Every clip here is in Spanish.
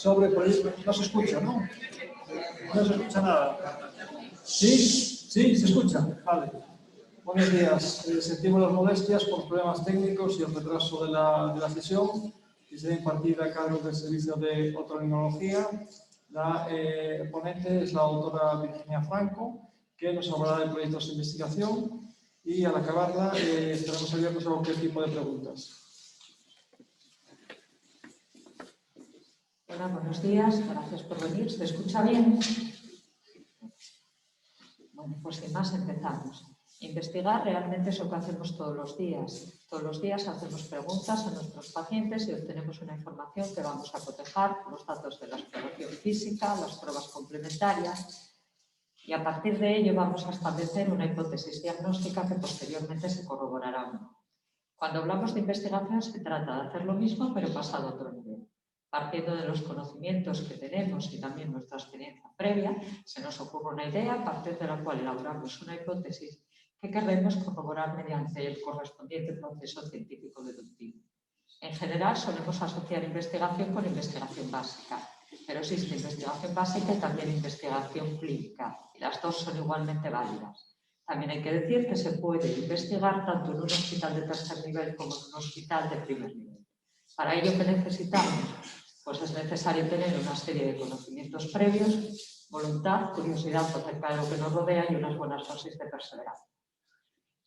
sobre proyectos. No se escucha, ¿no? No se escucha nada. ¿Sí? ¿Sí? ¿Se escucha? Vale. Buenos días. Sentimos las molestias por problemas técnicos y el retraso de la sesión que será impartida a cargo del Servicio de Otorrinología. La ponente es la doctora Virginia Franco, que nos hablará de proyectos de investigación y al acabarla estaremos abiertos a cualquier tipo de preguntas. Hola, buenos días. Gracias por venir. ¿Se escucha bien? Bueno, pues sin más empezamos. Investigar realmente es lo que hacemos todos los días. Todos los días hacemos preguntas a nuestros pacientes y obtenemos una información que vamos a cotejar con los datos de la exploración física, las pruebas complementarias y a partir de ello vamos a establecer una hipótesis diagnóstica que posteriormente se corroborará. Cuando hablamos de investigación se trata de hacer lo mismo pero pasado a otro nivel. Partiendo de los conocimientos que tenemos y también nuestra experiencia previa, se nos ocurre una idea a partir de la cual elaboramos una hipótesis que queremos corroborar mediante el correspondiente proceso científico-deductivo. En general solemos asociar investigación con investigación básica, pero existe investigación básica y también investigación clínica, y las dos son igualmente válidas. También hay que decir que se puede investigar tanto en un hospital de tercer nivel como en un hospital de primer nivel. Para ello, ¿qué necesitamos? Pues es necesario tener una serie de conocimientos previos, voluntad, curiosidad acerca de lo que nos rodea y unas buenas dosis de perseverancia.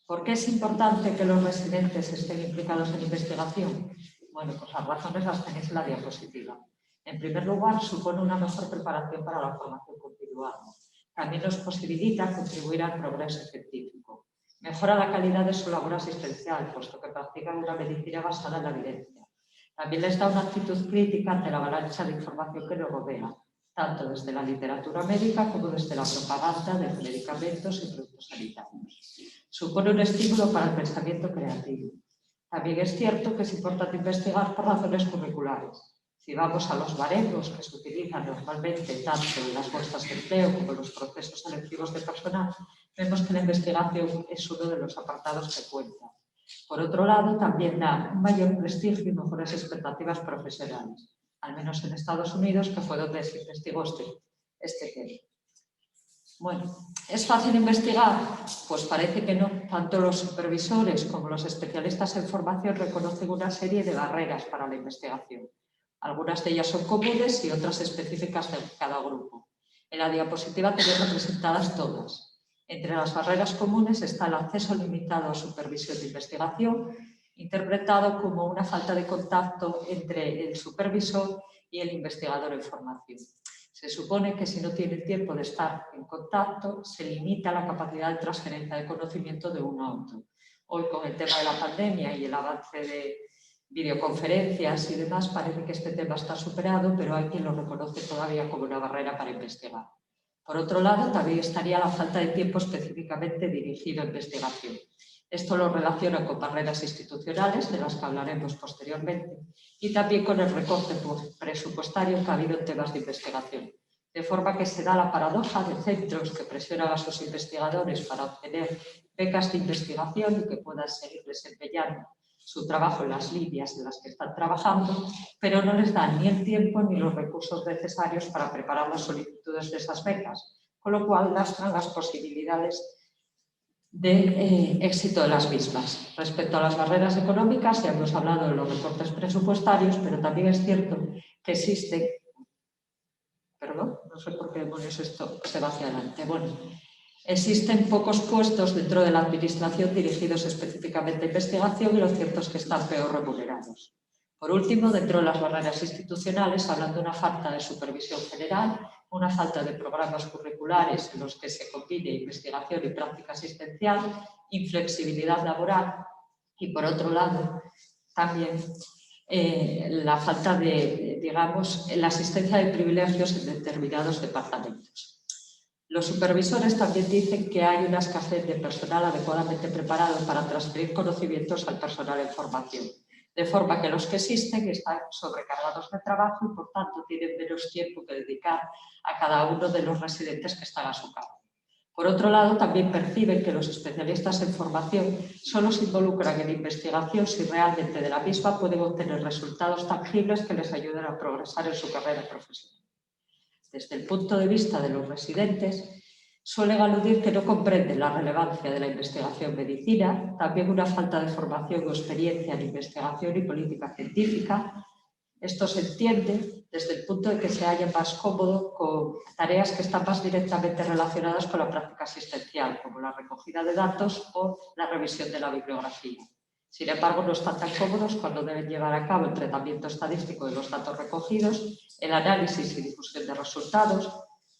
¿Por qué es importante que los residentes estén implicados en investigación? Bueno, pues las razones las tenéis en la diapositiva. En primer lugar, supone una mejor preparación para la formación continuada. También nos posibilita contribuir al progreso científico. Mejora la calidad de su labor asistencial, puesto que practican una medicina basada en la evidencia. También les da una actitud crítica ante la avalancha de información que nos rodea, tanto desde la literatura médica como desde la propaganda de medicamentos y productos sanitarios. Supone un estímulo para el pensamiento creativo. También es cierto que es importante investigar por razones curriculares. Si vamos a los baremos que se utilizan normalmente tanto en las bolsas de empleo como en los procesos selectivos de personal, vemos que la investigación es uno de los apartados que cuenta. Por otro lado, también da un mayor prestigio y mejores expectativas profesionales, al menos en Estados Unidos, que fue donde se investigó este tema. Bueno, ¿es fácil investigar? Pues parece que no. Tanto los supervisores como los especialistas en formación reconocen una serie de barreras para la investigación. Algunas de ellas son comunes y otras específicas de cada grupo. En la diapositiva tenéis representadas todas. Entre las barreras comunes está el acceso limitado a supervisión de investigación, interpretado como una falta de contacto entre el supervisor y el investigador en formación. Se supone que si no tiene tiempo de estar en contacto, se limita la capacidad de transferencia de conocimiento de uno a otro. Hoy, con el tema de la pandemia y el avance de videoconferencias y demás, parece que este tema está superado, pero hay quien lo reconoce todavía como una barrera para investigar. Por otro lado, también estaría la falta de tiempo específicamente dirigido a investigación. Esto lo relaciona con barreras institucionales, de las que hablaremos posteriormente, y también con el recorte presupuestario que ha habido en temas de investigación. De forma que se da la paradoja de centros que presionan a sus investigadores para obtener becas de investigación y que puedan seguir desempeñando su trabajo en las líneas en las que están trabajando, pero no les dan ni el tiempo ni los recursos necesarios para preparar las solicitudes de esas becas, con lo cual lastran las posibilidades de éxito de las mismas. Respecto a las barreras económicas, ya hemos hablado de los recortes presupuestarios, pero también es cierto que existen... Perdón, no sé por qué demonios esto se va hacia adelante. Bueno, existen pocos puestos dentro de la administración dirigidos específicamente a investigación y lo cierto es que están peor remunerados. Por último, dentro de las barreras institucionales, hablan de una falta de supervisión general, una falta de programas curriculares en los que se combine investigación y práctica asistencial, inflexibilidad laboral y, por otro lado, también la falta de, digamos, la asistencia de privilegios en determinados departamentos. Los supervisores también dicen que hay una escasez de personal adecuadamente preparado para transferir conocimientos al personal en formación, de forma que los que existen están sobrecargados de trabajo y, por tanto, tienen menos tiempo que dedicar a cada uno de los residentes que están a su cargo. Por otro lado, también perciben que los especialistas en formación solo se involucran en investigación si realmente de la misma pueden obtener resultados tangibles que les ayuden a progresar en su carrera profesional. Desde el punto de vista de los residentes, suelen aludir que no comprenden la relevancia de la investigación en medicina, también una falta de formación o experiencia en investigación y política científica. Esto se entiende desde el punto de que se halla más cómodo con tareas que están más directamente relacionadas con la práctica asistencial, como la recogida de datos o la revisión de la bibliografía. Sin embargo, no están tan cómodos cuando deben llevar a cabo el tratamiento estadístico de los datos recogidos, el análisis y difusión de resultados,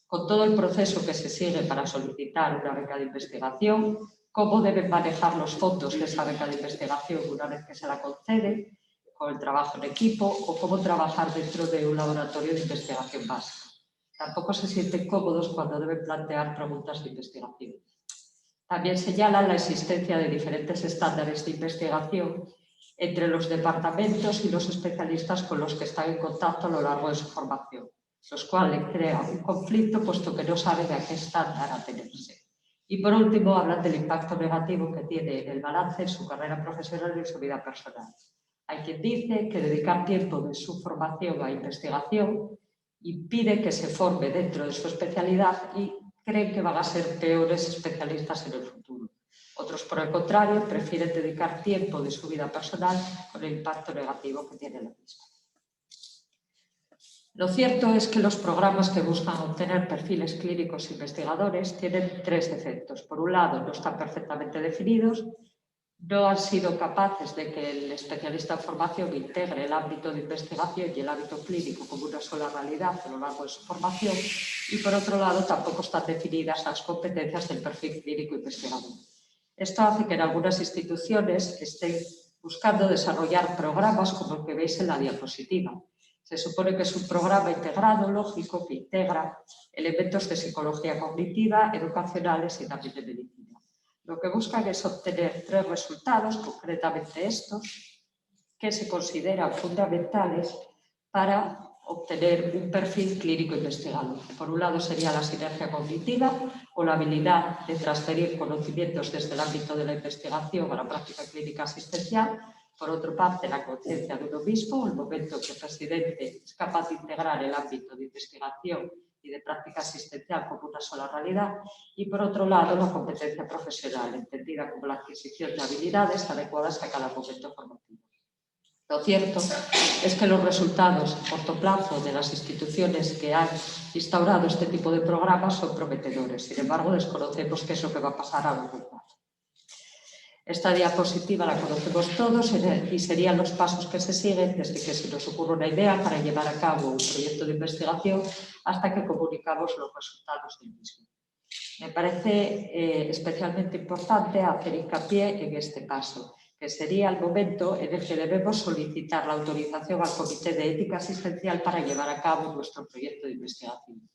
con todo el proceso que se sigue para solicitar una beca de investigación, cómo deben manejar los fondos de esa beca de investigación una vez que se la concede, con el trabajo en equipo o cómo trabajar dentro de un laboratorio de investigación básica. Tampoco se sienten cómodos cuando deben plantear preguntas de investigación. También señalan la existencia de diferentes estándares de investigación entre los departamentos y los especialistas con los que están en contacto a lo largo de su formación, los cuales crean un conflicto puesto que no saben a qué estándar atenerse. Y por último, hablan del impacto negativo que tiene el balance en su carrera profesional y en su vida personal. Hay quien dice que dedicar tiempo de su formación a investigación impide que se forme dentro de su especialidad y creen que van a ser peores especialistas en el futuro. Otros, por el contrario, prefieren dedicar tiempo de su vida personal con el impacto negativo que tiene la misma. Lo cierto es que los programas que buscan obtener perfiles clínicos investigadores tienen tres defectos. Por un lado, no están perfectamente definidos, no han sido capaces de que el especialista en formación integre el ámbito de investigación y el ámbito clínico como una sola realidad a lo largo de su formación y, por otro lado, tampoco están definidas las competencias del perfil clínico investigador. Esto hace que en algunas instituciones estén buscando desarrollar programas como el que veis en la diapositiva. Se supone que es un programa integrado, lógico, que integra elementos de psicología cognitiva, educacionales y también de medicina. Lo que buscan es obtener tres resultados, concretamente estos, que se consideran fundamentales para obtener un perfil clínico investigado. Por un lado sería la sinergia cognitiva o la habilidad de transferir conocimientos desde el ámbito de la investigación a la práctica clínica asistencial. Por otra parte, la conciencia de uno mismo, el momento que el residente es capaz de integrar el ámbito de investigación y de práctica asistencial como una sola realidad, y por otro lado la competencia profesional, entendida como la adquisición de habilidades adecuadas a cada momento formativo. Lo cierto es que los resultados a corto plazo de las instituciones que han instaurado este tipo de programas son prometedores. Sin embargo, desconocemos qué es lo que va a pasar a largo plazo. Esta diapositiva la conocemos todos y serían los pasos que se siguen desde que se nos ocurre una idea para llevar a cabo un proyecto de investigación hasta que comunicamos los resultados del mismo. Me parece especialmente importante hacer hincapié en este paso, que sería el momento en el que debemos solicitar la autorización al Comité de Ética Asistencial para llevar a cabo nuestro proyecto de investigación.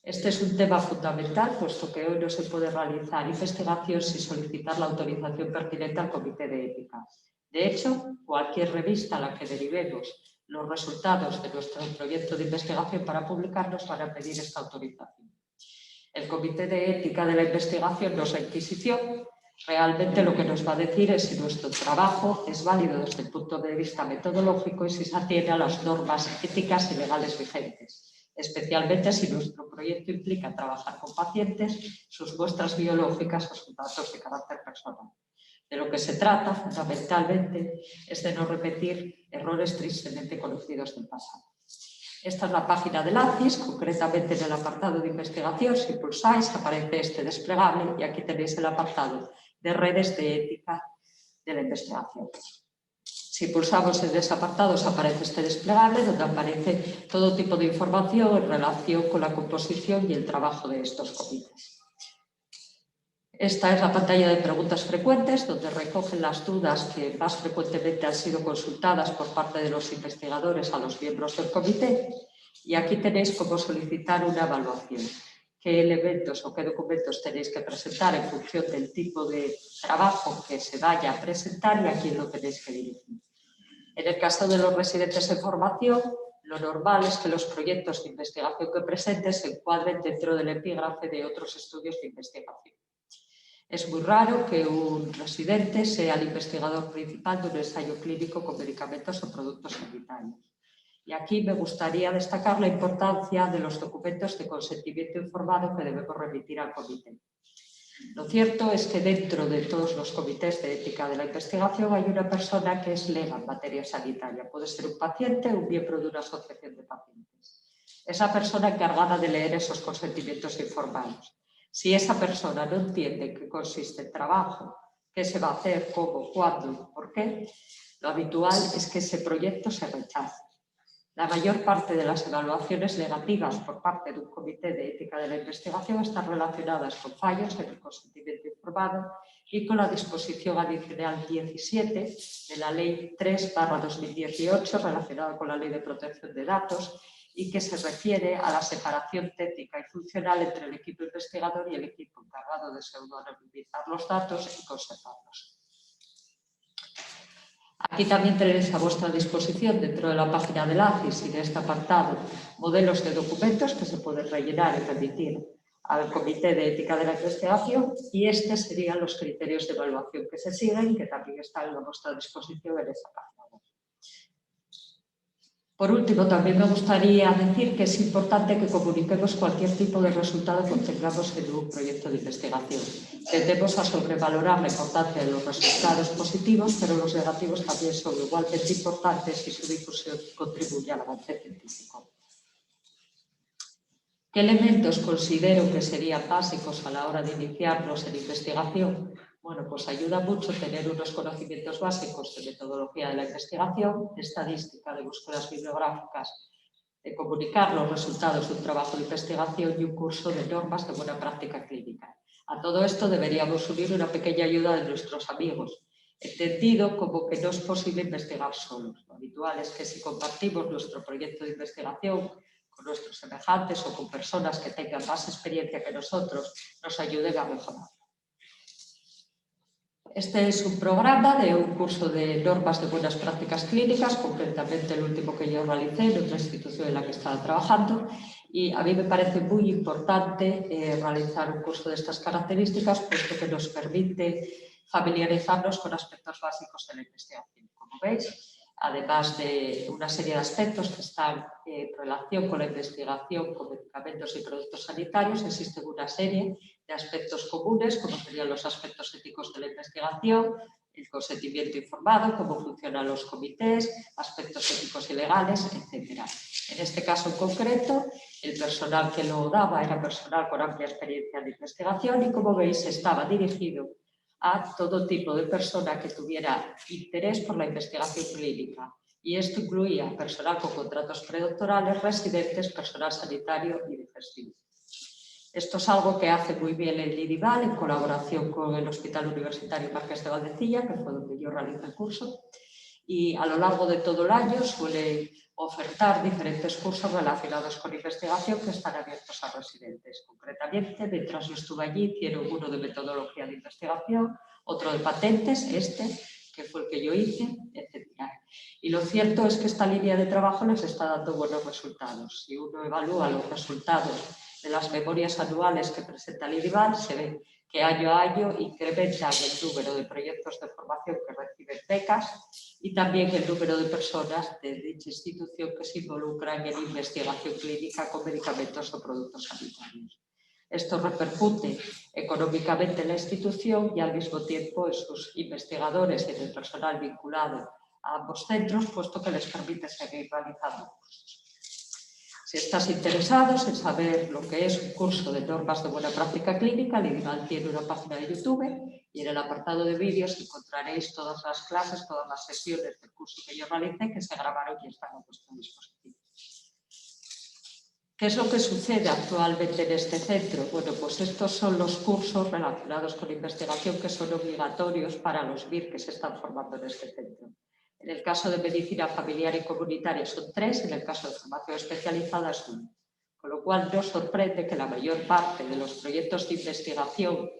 Este es un tema fundamental, puesto que hoy no se puede realizar investigación sin solicitar la autorización pertinente al Comité de Ética. De hecho, cualquier revista a la que derivemos los resultados de nuestro proyecto de investigación para publicarlos van a pedir esta autorización. El Comité de Ética de la Investigación no es la Inquisición. Realmente lo que nos va a decir es si nuestro trabajo es válido desde el punto de vista metodológico y si se atiene a las normas éticas y legales vigentes, especialmente si nuestro proyecto implica trabajar con pacientes, sus muestras biológicas o sus datos de carácter personal. De lo que se trata, fundamentalmente, es de no repetir errores tristemente conocidos del pasado. Esta es la página del ACIS, concretamente en el apartado de investigación. Si pulsáis, aparece este desplegable y aquí tenéis el apartado de redes de ética de la investigación. Si pulsamos en ese apartado, os aparece este desplegable donde aparece todo tipo de información en relación con la composición y el trabajo de estos comités. Esta es la pantalla de preguntas frecuentes, donde recogen las dudas que más frecuentemente han sido consultadas por parte de los investigadores a los miembros del comité. Y aquí tenéis cómo solicitar una evaluación. Qué elementos o qué documentos tenéis que presentar en función del tipo de trabajo que se vaya a presentar y a quién lo tenéis que dirigir. En el caso de los residentes en formación, Lo normal es que los proyectos de investigación que presentes se encuadren dentro del epígrafe de otros estudios de investigación. Es muy raro que un residente sea el investigador principal de un ensayo clínico con medicamentos o productos sanitarios. Y aquí me gustaría destacar la importancia de los documentos de consentimiento informado que debemos remitir al comité. Lo cierto es que dentro de todos los comités de ética de la investigación hay una persona que es lega en materia sanitaria. Puede ser un paciente o un miembro de una asociación de pacientes. Esa persona encargada de leer esos consentimientos informados. Si esa persona no entiende en qué consiste el trabajo, qué se va a hacer, cómo, cuándo y por qué, lo habitual es que ese proyecto se rechace. La mayor parte de las evaluaciones negativas por parte de un comité de ética de la investigación están relacionadas con fallos en el consentimiento informado y con la disposición adicional 17 de la Ley 3/2018 relacionada con la Ley de Protección de Datos y que se refiere a la separación técnica y funcional entre el equipo investigador y el equipo encargado de pseudonimizar los datos y conservarlos. Aquí también tenéis a vuestra disposición, dentro de la página del ACIS y de este apartado, modelos de documentos que se pueden rellenar y remitir al Comité de Ética de la Investigación, y estos serían los criterios de evaluación que se siguen, que también están a vuestra disposición en esa página. Por último, también me gustaría decir que es importante que comuniquemos cualquier tipo de resultado que obtengamos en un proyecto de investigación. Tendemos a sobrevalorar la importancia de los resultados positivos, pero los negativos también son igualmente importantes y su difusión contribuye al avance científico. ¿Qué elementos considero que serían básicos a la hora de iniciarnos en investigación? Bueno, pues ayuda mucho tener unos conocimientos básicos de metodología de la investigación, de estadística, de búsquedas bibliográficas, de comunicar los resultados de un trabajo de investigación y un curso de normas de buena práctica clínica. A todo esto deberíamos unir una pequeña ayuda de nuestros amigos, entendido como que no es posible investigar solos. Lo habitual es que si compartimos nuestro proyecto de investigación con nuestros semejantes o con personas que tengan más experiencia que nosotros, nos ayuden a mejorar. Este es un programa de un curso de normas de buenas prácticas clínicas, concretamente el último que yo realicé en otra institución en la que estaba trabajando, y a mí me parece muy importante realizar un curso de estas características, puesto que nos permite familiarizarnos con aspectos básicos de la investigación. Como veis, además de una serie de aspectos que están en relación con la investigación con medicamentos y productos sanitarios, existe una serie de aspectos comunes, como serían los aspectos éticos de la investigación, el consentimiento informado, cómo funcionan los comités, aspectos éticos y legales, etc. En este caso en concreto, el personal que lo daba era personal con amplia experiencia de investigación y, como veis, estaba dirigido a todo tipo de persona que tuviera interés por la investigación clínica. Y esto incluía personal con contratos predoctorales, residentes, personal sanitario y de gestión. Esto es algo que hace muy bien el IDIVAL en colaboración con el Hospital Universitario Marqués de Valdecilla, que fue donde yo realicé el curso, y a lo largo de todo el año suele ofertar diferentes cursos relacionados con investigación que están abiertos a residentes. Concretamente, mientras yo estuve allí, hicieron uno de metodología de investigación, otro de patentes, que fue el que yo hice, etc. Y lo cierto es que esta línea de trabajo les está dando buenos resultados. Si uno evalúa los resultados de las memorias anuales que presenta el IDIVAL, se ve que año a año incrementan el número de proyectos de formación que reciben becas y también el número de personas de dicha institución que se involucran en investigación clínica con medicamentos o productos sanitarios. Esto repercute económicamente en la institución y al mismo tiempo en sus investigadores y en el personal vinculado a ambos centros, puesto que les permite seguir realizando cursos. Si estás interesados en saber lo que es un curso de normas de buena práctica clínica, el IDIVAL tiene una página de YouTube y en el apartado de vídeos encontraréis todas las clases, todas las sesiones del curso que yo realicé que se grabaron y están a vuestra disposición. ¿Qué es lo que sucede actualmente en este centro? Bueno, pues estos son los cursos relacionados con investigación que son obligatorios para los VIR que se están formando en este centro. En el caso de medicina familiar y comunitaria son 3, en el caso de formación especializada es 1. Con lo cual no sorprende que la mayor parte de los proyectos de investigación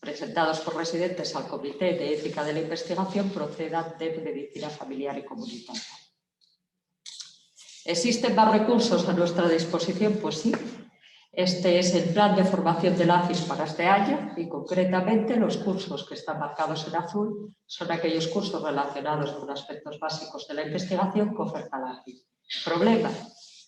presentados por residentes al Comité de Ética de la Investigación procedan de medicina familiar y comunitaria. ¿Existen más recursos a nuestra disposición? Pues sí. Este es el plan de formación del ACIS para este año y concretamente los cursos que están marcados en azul son aquellos cursos relacionados con aspectos básicos de la investigación que oferta el ACIS. Problema,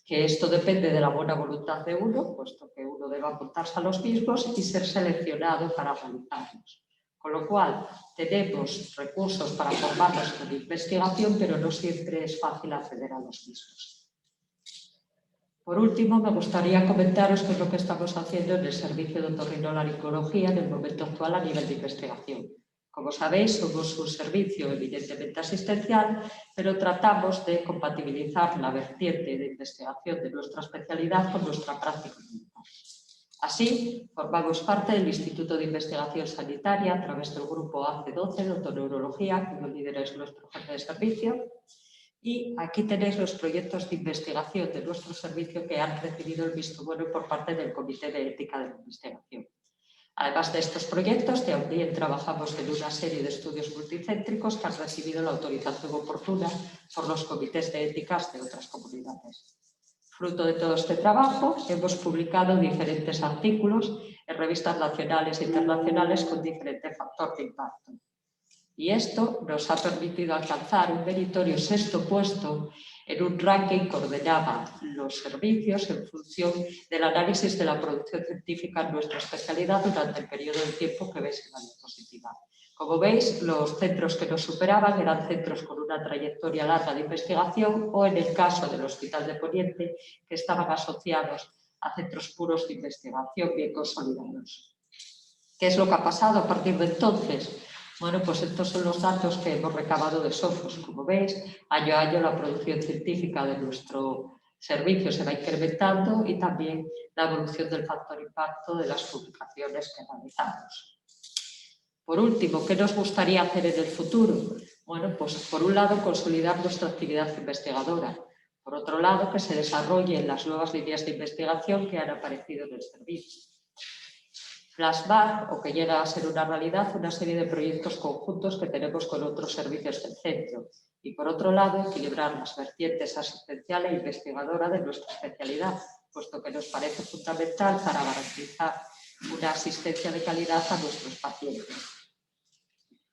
que esto depende de la buena voluntad de uno, puesto que uno debe apuntarse a los mismos y ser seleccionado para realizarlos. Con lo cual, tenemos recursos para formarnos en investigación, pero no siempre es fácil acceder a los mismos. Por último, me gustaría comentaros qué es lo que estamos haciendo en el servicio de otorrinolaringología en el momento actual a nivel de investigación. Como sabéis, somos un servicio evidentemente asistencial, pero tratamos de compatibilizar la vertiente de investigación de nuestra especialidad con nuestra práctica clínica. Así, formamos parte del Instituto de Investigación Sanitaria a través del grupo AC12 de otoneurología, cuyo líder es nuestro jefe de servicio. Y aquí tenéis los proyectos de investigación de nuestro servicio que han recibido el visto bueno por parte del Comité de Ética de la Investigación. Además de estos proyectos, también trabajamos en una serie de estudios multicéntricos que han recibido la autorización oportuna por los comités de éticas de otras comunidades. Fruto de todo este trabajo, hemos publicado diferentes artículos en revistas nacionales e internacionales con diferente factor de impacto. Y esto nos ha permitido alcanzar un meritorio sexto puesto en un ranking que ordenaba los servicios en función del análisis de la producción científica en nuestra especialidad durante el periodo de tiempo que veis en la diapositiva. Como veis, los centros que nos superaban eran centros con una trayectoria larga de investigación o, en el caso del Hospital de Poniente, que estaban asociados a centros puros de investigación bien consolidados. ¿Qué es lo que ha pasado a partir de entonces? Bueno, pues estos son los datos que hemos recabado de Sofos. Como veis, año a año la producción científica de nuestro servicio se va incrementando y también la evolución del factor impacto de las publicaciones que realizamos. Por último, ¿qué nos gustaría hacer en el futuro? Bueno, pues por un lado consolidar nuestra actividad investigadora. Por otro lado, que se desarrollen las nuevas líneas de investigación que han aparecido en el servicio. Plasmar, o que llega a ser una realidad, una serie de proyectos conjuntos que tenemos con otros servicios del centro. Y por otro lado, equilibrar las vertientes asistencial e investigadora de nuestra especialidad, puesto que nos parece fundamental para garantizar una asistencia de calidad a nuestros pacientes.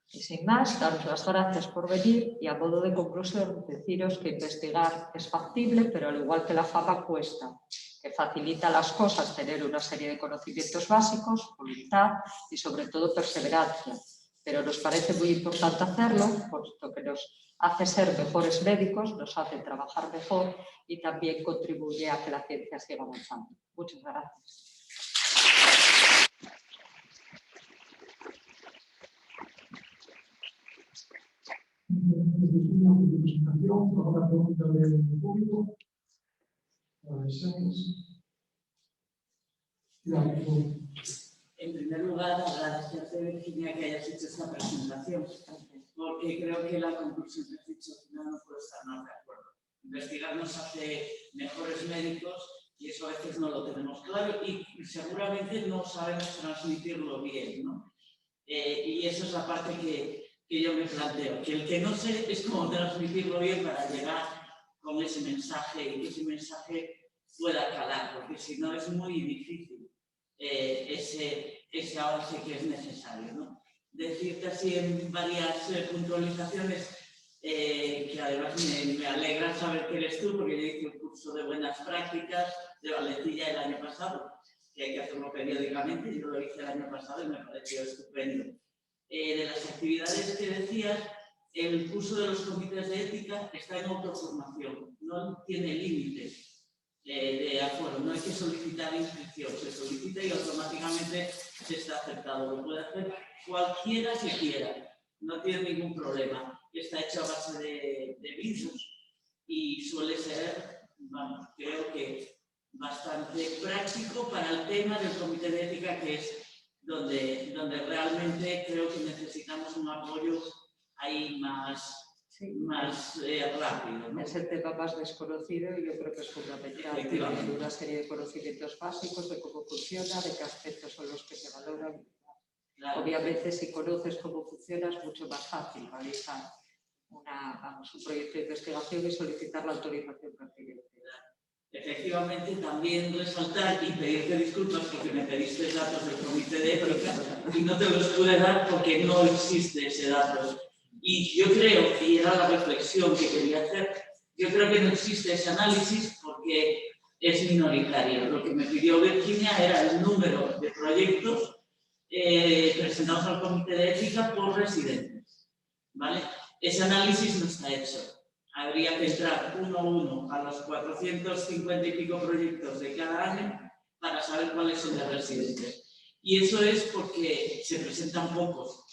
Y sin más, daros las gracias por venir y a modo de conclusión deciros que investigar es factible, pero al igual que la fama cuesta, que facilita las cosas tener una serie de conocimientos básicos, voluntad y sobre todo perseverancia. Pero nos parece muy importante hacerlo, puesto que nos hace ser mejores médicos, nos hace trabajar mejor y también contribuye a que la ciencia siga avanzando. Muchas gracias. Presentación, ahora pregunta del público. En primer lugar, agradecerte, Virginia, que hayas hecho esta presentación, porque creo que la conclusión que has dicho al final no puedo estar más de acuerdo. Investigar nos hace mejores médicos y eso a veces no lo tenemos claro y seguramente no sabemos transmitirlo bien, ¿no? Y eso es la parte que yo me planteo, que el que no sé es cómo transmitirlo bien para llegar con ese mensaje y que ese mensaje pueda calar, porque si no es muy difícil ese avance que es necesario, ¿no? Decirte así en varias puntualizaciones que además me alegra saber que eres tú, porque yo hice un curso de buenas prácticas de Vallecilla el año pasado, que hay que hacerlo periódicamente, yo lo hice el año pasado y me pareció estupendo. De las actividades que decías, el curso de los comités de ética está en autoformación, no tiene límites de aforo, no hay que solicitar inscripción, se solicita y automáticamente se está aceptado. Lo puede hacer cualquiera que quiera, no tiene ningún problema. Está hecho a base de visos y suele ser, bueno, creo que bastante práctico para el tema del comité de ética, que es donde realmente creo que necesitamos un apoyo ahí más rápido, ¿no? Es el tema más desconocido y yo creo que es fundamental tener una serie de conocimientos básicos de cómo funciona, de qué aspectos son los que se valoran. Claro. Obviamente, si conoces cómo funciona, es mucho más fácil realizar un proyecto de investigación y solicitar la autorización pertinente. efectivamente también resaltar y pedirte disculpas porque me pediste datos del comité de ética y no te los pude dar porque no existe ese dato. Y yo creo, y era la reflexión que quería hacer, yo creo que no existe ese análisis porque es minoritario. Lo que me pidió Virginia era el número de proyectos presentados al comité de ética por residentes, ¿vale? Ese análisis no está hecho. Habría que entrar uno a uno a los 450 y pico proyectos de cada año para saber cuáles son de residentes. Y eso es porque se presentan pocos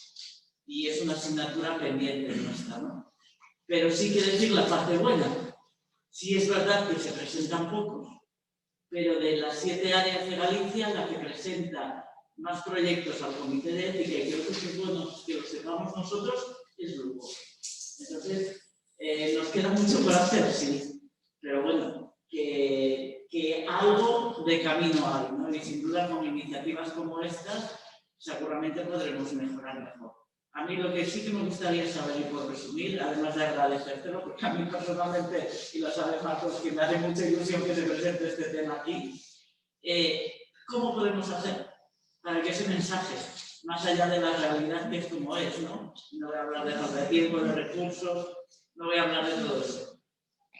y es una asignatura pendiente nuestra, ¿no? Pero sí quiero decir la parte buena. Sí es verdad que se presentan pocos, pero de las 7 áreas de Galicia, la que presenta más proyectos al comité de ética, y creo que es bueno que lo sepamos nosotros, es Lugo. Entonces, nos queda mucho por hacer, sí, pero bueno, que algo de camino hay, ¿no? Y sin duda con iniciativas como estas, seguramente podremos mejorar mejor. A mí lo que sí que me gustaría saber, y por resumir, además de agradecértelo, porque a mí personalmente, y lo sabe Marcos, que me hace mucha ilusión que se presente este tema aquí, ¿cómo podemos hacer para que ese mensaje, más allá de la realidad que es como es, ¿no? No voy a hablar de falta de tiempo, de recursos, no voy a hablar de todo eso.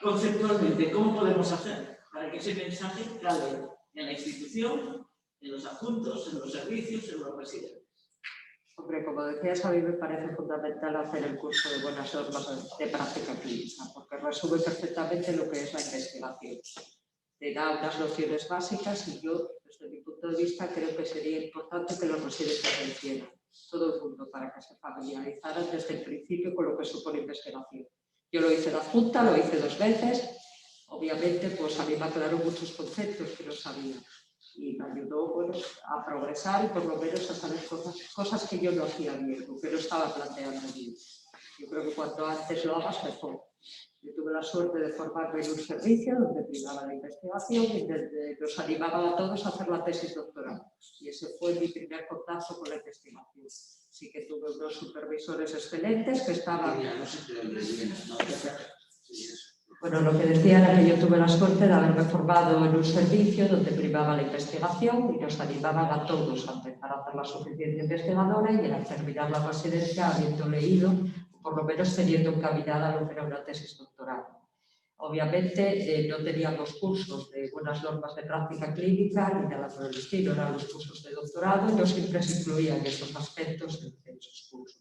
Conceptualmente, ¿cómo podemos hacer para que ese mensaje cale en la institución, en los adjuntos, en los servicios, en los residentes? Hombre, como decías, a mí me parece fundamental hacer el curso de buenas normas de práctica clínica, porque resume perfectamente lo que es la investigación. Te da unas nociones básicas y yo, desde mi punto de vista, creo que sería importante que los residentes lo hicieran, todo el mundo, para que se familiarizaran desde el principio con lo que supone investigación. Yo lo hice en adjunta, lo hice 2 veces. Obviamente, pues a mí me aclararon muchos conceptos que no sabía y me ayudó, bueno, a progresar y por lo menos a saber cosas que yo no hacía bien, o que no estaba planteando bien. Yo creo que cuanto antes lo hagas, mejor. Yo tuve la suerte de formarme en un servicio donde primaba la investigación y donde nos animaba a todos a hacer la tesis doctoral. Y ese fue mi primer contacto con la investigación. Sí que tuve unos supervisores excelentes que estaban... Bueno, lo que decía era que yo tuve la suerte de haberme formado en un servicio donde primaba la investigación y nos animaban a todos a empezar a hacer la suficiente investigadora y al terminar la residencia habiendo leído, por lo menos teniendo encaminada lo que era una tesis doctoral. Obviamente no teníamos cursos de buenas normas de práctica clínica ni nada por el estilo, eran los cursos de doctorado y no siempre se incluían esos aspectos en esos cursos.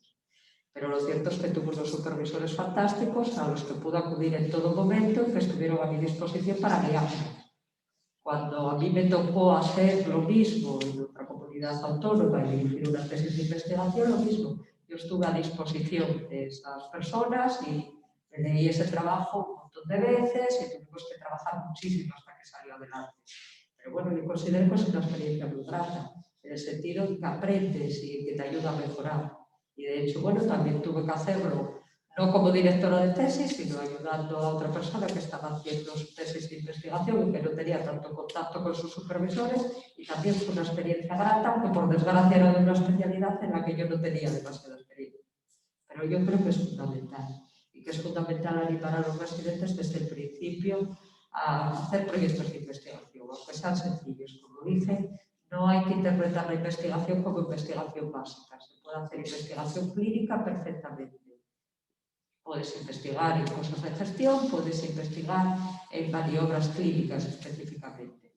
Pero lo cierto es que tuve unos supervisores fantásticos a los que pude acudir en todo momento y que estuvieron a mi disposición para guiarme. Cuando a mí me tocó hacer lo mismo en otra comunidad autónoma y dirigir una tesis de investigación, lo mismo. Yo estuve a disposición de esas personas y leí ese trabajo un montón de veces y tuvimos que trabajar muchísimo hasta que salió adelante. Pero bueno, yo considero que es una experiencia muy grata, en el sentido que aprendes y que te ayuda a mejorar. Y de hecho, bueno, también tuve que hacerlo, no como directora de tesis, sino ayudando a otra persona que estaba haciendo su tesis de investigación y que no tenía tanto contacto con sus supervisores, y también fue una experiencia grata, aunque por desgracia era de una especialidad en la que yo no tenía demasiada experiencia. Pero yo creo que es fundamental, y que es fundamental animar a los residentes desde el principio a hacer proyectos de investigación, aunque sean sencillos. Como dije, no hay que interpretar la investigación como investigación básica. Se puede hacer investigación clínica perfectamente. Puedes investigar en cosas de gestión, puedes investigar en maniobras clínicas específicamente.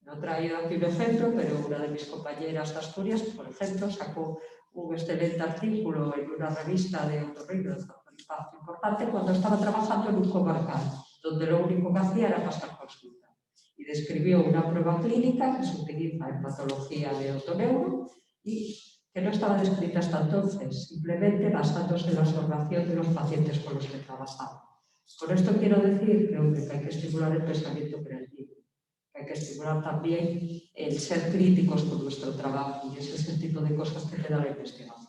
No he traído aquí un ejemplo, pero una de mis compañeras de Asturias, por ejemplo, sacó un excelente artículo en una revista de otorrino de impacto importante cuando estaba trabajando en un comarcal, donde lo único que hacía era pasar consulta. Y describió una prueba clínica que se utiliza en patología de otoneuro y que no estaba descrita hasta entonces, simplemente basándose en la observación de los pacientes con los que trabajaba. Con esto quiero decir que hay que estimular el pensamiento creativo, que hay que estimular también el ser críticos con nuestro trabajo, y ese es el tipo de cosas que te da la investigación.